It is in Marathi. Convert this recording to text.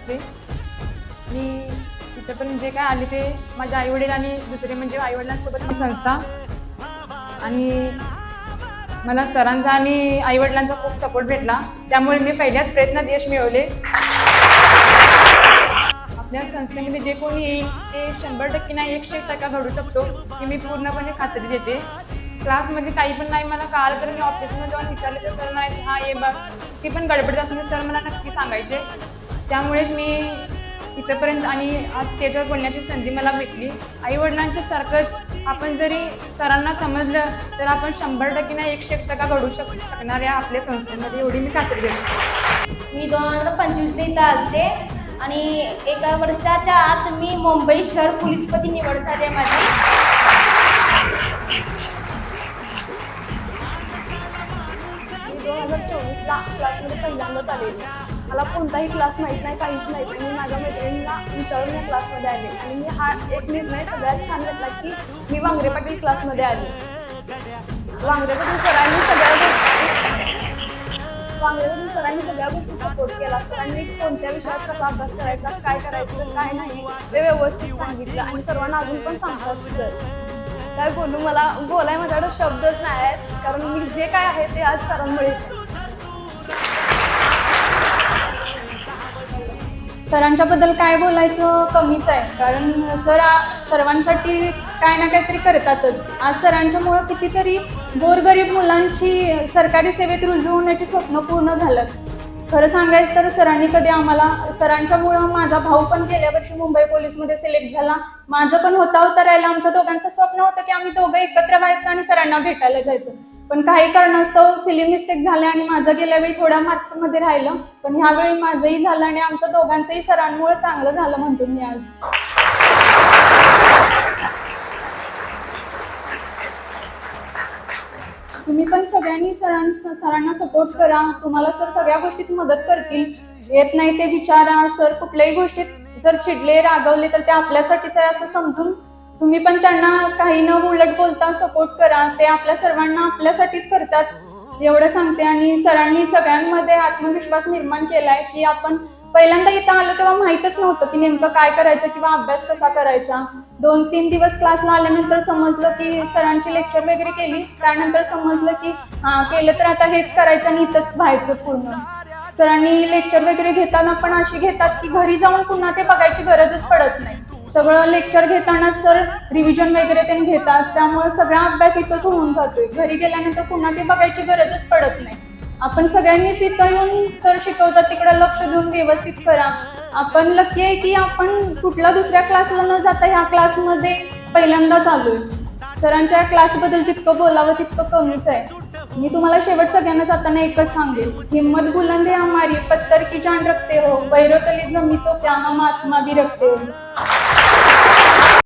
असते. मी इथंपर्यंत जे काय आले ते माझ्या आईवडील आणि दुसरे म्हणजे आईवडिलांसोबत ही संस्था, आणि मला सरांचा आणि आईवडिलांचा खूप सपोर्ट भेटला, त्यामुळे मी पहिल्याच प्रयत्नात यश मिळवले. आपल्या संस्थेमध्ये जे कोणी येईल ते 100% नाही 100% घडू शकतो ही मी पूर्णपणे खात्री देते. क्लासमध्ये काही पण नाही मला कळालं तर मी ऑफिसमध्ये जाऊन विचारले तर सर म्हणायचे हां ये बघ, ती पण गडबडीत असल्याने सर मला नक्की सांगायचे. त्यामुळेच मी इथंपर्यंत आणि आज स्टेजवर बोलण्याची संधी मला भेटली. आईवडिलांच्या सारखंच आपण जरी सरांना समजलं तर आपण 100% नाही 100% घडू शकणार या आपल्या संस्थेमध्ये, एवढी मी खात्री देते. मी 2025 इथं आलते आणि एका वर्षाच्या आत मी मुंबई शहर पोलीसपदी निवड झाली आहे माझी. मी 2024ला क्लासमध्ये पहिल्यांदाच आलेली. मला कोणताही क्लास माहीत नाही, काहीच माहीत नाही. मी माझ्या मैत्रिणींना विचारून या क्लासमध्ये आले आणि मी हा एक निर्णय सगळ्यात छान घेतला की मी वांगरे पाटील क्लासमध्ये आले. वांगरे पाटील सरांनी सगळ्या गोष्टी सपोर्ट केला. सरांनी कोणत्या विषयात कसा अभ्यास करायचा, काय करायचं, काय नाही ते व्यवस्थित सांगितलं आणि सर्वांना अजून पण सांगतात. सर काय बोलू, मला बोलाय माझ्याकडे शब्दच नाही आहेत, कारण मी जे काय आहे ते आज सरांमुळे. सरांच्याबद्दल काय बोलायचं कमीच आहे, कारण सर्वांसाठी काय ना काहीतरी करतातच. आज सरांच्यामुळं कितीतरी गोरगरीब मुलांची सरकारी सेवेत रुजू होण्याची स्वप्न पूर्ण झालं. खरं सांगायचं तर सरांच्यामुळं माझा भाऊ पण गेल्या वर्षी मुंबई पोलीसमध्ये सिलेक्ट झाला. माझं पण होता राहिलं. आमच्या दोघांचं स्वप्न होतं की आम्ही दोघं एकत्र व्हायचं आणि सरांना भेटायला जायचं, पण काही कारणास्तव सिली मिस्टेक झाले आणि माझं गेल्या वेळी थोड्या मार्कमध्ये राहिलं, पण ह्यावेळी माझंही झालं आणि आमचं दोघांचंही सरांमुळे चांगलं झालं म्हणतो मी आज. तुम्ही पण सगळ्यांनी सरांना सपोर्ट करा. तुम्हाला सर सगळ्या गोष्टीत मदत करतील. येत नाही ते विचारा. सर कुठल्याही गोष्टीत जर चिडले रागवले तर ते आपल्यासाठीच आहे असं समजून तुम्ही पण त्यांना काही न उलट बोलता सपोर्ट करा. ते आपल्या सर्वांना आपल्यासाठीच करतात एवढं सांगते. आणि सरांनी सगळ्यांमध्ये आत्मविश्वास निर्माण केलाय की आपण पहिल्यांदा इथं आलो तेव्हा माहीतच नव्हतं की नेमकं काय करायचं किंवा अभ्यास कसा करायचा. 2-3 दिवस क्लासला आल्यानंतर समजलं की सरांची लेक्चर वगैरे केली, त्यानंतर समजलं की हां केलं तर आता हेच करायचं आणि इथंच व्हायचं पूर्ण. सरांनी लेक्चर वगैरे घेताना पण अशी घेतात की घरी जाऊन पुन्हा ते बघायची गरजच पडत नाही. सगळं लेक्चर घेताना सर रिव्हिजन वगैरे ते घेतात, त्यामुळे सगळा अभ्यास इथंच होऊन जातोय. घरी गेल्यानंतर पुन्हा ते बघायची गरजच पडत नाही. आपण सगळ्यांनीच इथं येऊन सर शिकवतात तिकडे लक्ष देऊन व्यवस्थित करा. आपण लकी आहे की आपण कुठल्या दुसऱ्या क्लासला न जाता ह्या क्लासमध्ये पहिल्यांदाच आलोय. सरांच्या क्लासबद्दल जितकं बोलावं तितकं कमीच आहे. मी तुम्हाला शेवट सगळ्यांना जाताना एकच सांगेल, हिम्मत बुलंद है हमारी, पत्थर की जान रखते हो, बैरोतली जमी तो क्या हम आसमां भी रखते हो.